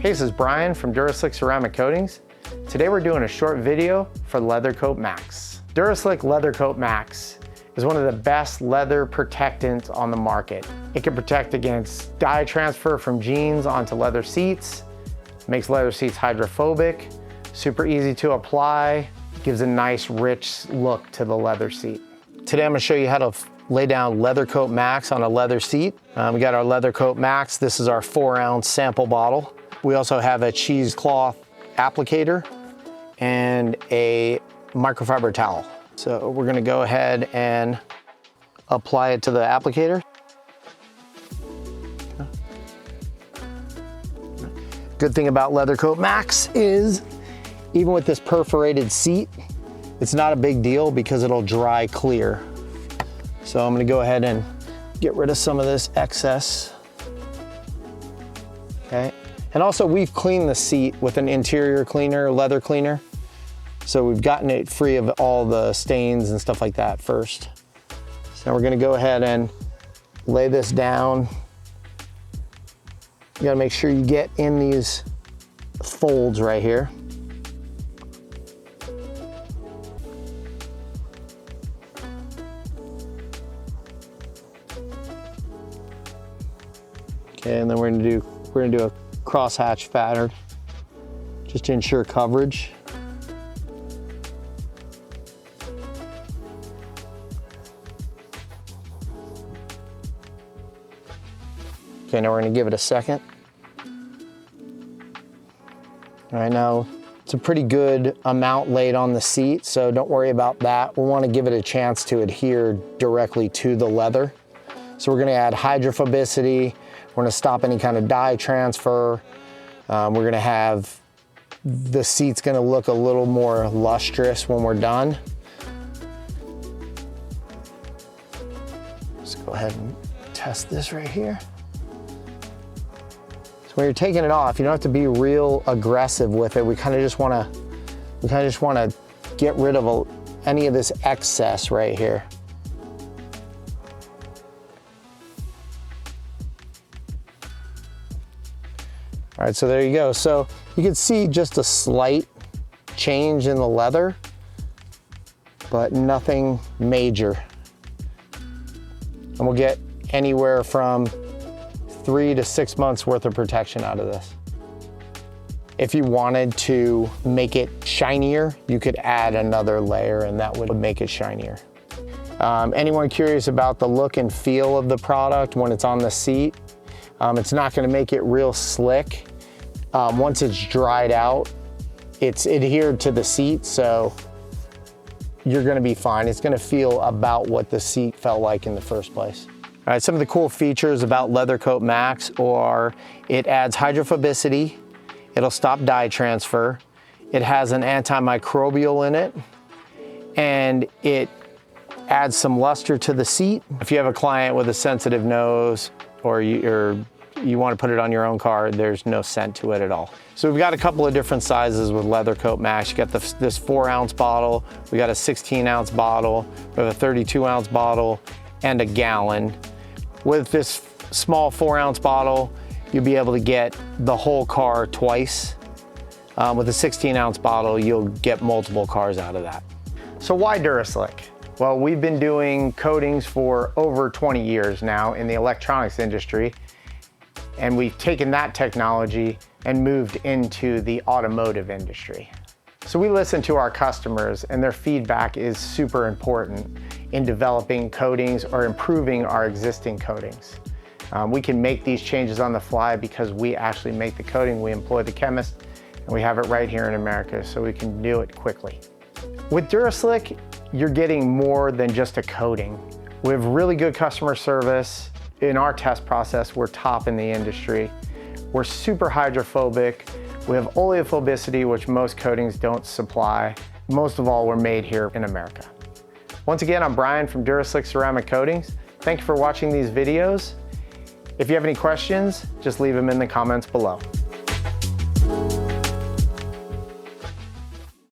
Hey, this is Brian from DuraSlic Ceramic Coatings. Today we're doing a short video for LeatherCoat Max. DuraSlic LeatherCoat Max is one of the best leather protectants on the market. It can protect against dye transfer from jeans onto leather seats, makes leather seats hydrophobic, super easy to apply, gives a nice rich look to the leather seat. Today I'm going to show you how to lay down LeatherCoat Max on a leather seat. We got our LeatherCoat Max. This is our 4-ounce sample bottle. We also have a cheesecloth applicator and a microfiber towel. So we're gonna go ahead and apply it to the applicator. Good thing about LeatherCoat Max is even with this perforated seat, it's not a big deal because it'll dry clear. So I'm gonna go ahead and get rid of some of this excess. Okay. And also we've cleaned the seat with an interior cleaner, leather cleaner. So we've gotten it free of all the stains and stuff like that first. So we're gonna go ahead and lay this down. You gotta make sure you get in these folds right here. Okay, and then we're gonna do a crosshatch pattern just to ensure coverage. Okay, now we're gonna give it a second. All right, now it's a pretty good amount laid on the seat, so don't worry about that. We wanna give it a chance to adhere directly to the leather. So we're gonna add hydrophobicity. We're gonna stop any kind of dye transfer. We're gonna have, the seat's gonna look a little more lustrous when we're done. Let's go ahead and test this right here. So when you're taking it off, you don't have to be real aggressive with it. We kind of just wanna get rid of any of this excess right here. All right, so there you go. So you can see just a slight change in the leather, but nothing major. And we'll get anywhere from 3 to 6 months worth of protection out of this. If you wanted to make it shinier, you could add another layer and that would make it shinier. Anyone curious about the look and feel of the product when it's on the seat? It's not gonna make it real slick. Once it's dried out, it's adhered to the seat, so you're gonna be fine. It's gonna feel about what the seat felt like in the first place. All right, some of the cool features about LeatherCoat Max are it adds hydrophobicity, it'll stop dye transfer, it has an antimicrobial in it, and it adds some luster to the seat. If you have a client with a sensitive nose or you want to put it on your own car, there's no scent to it at all. So we've got a couple of different sizes with LeatherCoat Max. You got this 4-ounce bottle, we got a 16-ounce bottle, we have a 32-ounce bottle, and a gallon. With this small 4-ounce bottle, you'll be able to get the whole car twice. With a 16-ounce bottle, you'll get multiple cars out of that. So why DuraSlic? Well, we've been doing coatings for over 20 years now in the electronics industry, and we've taken that technology and moved into the automotive industry. So we listen to our customers and their feedback is super important in developing coatings or improving our existing coatings. We can make these changes on the fly because we actually make the coating, we employ the chemist, and we have it right here in America, so we can do it quickly. With DuraSlic, you're getting more than just a coating. We have really good customer service. In our test process, we're top in the industry. We're super hydrophobic. We have oleophobicity, which most coatings don't supply. Most of all, we're made here in America. Once again, I'm Brian from DuraSlic Ceramic Coatings. Thank you for watching these videos. If you have any questions, just leave them in the comments below.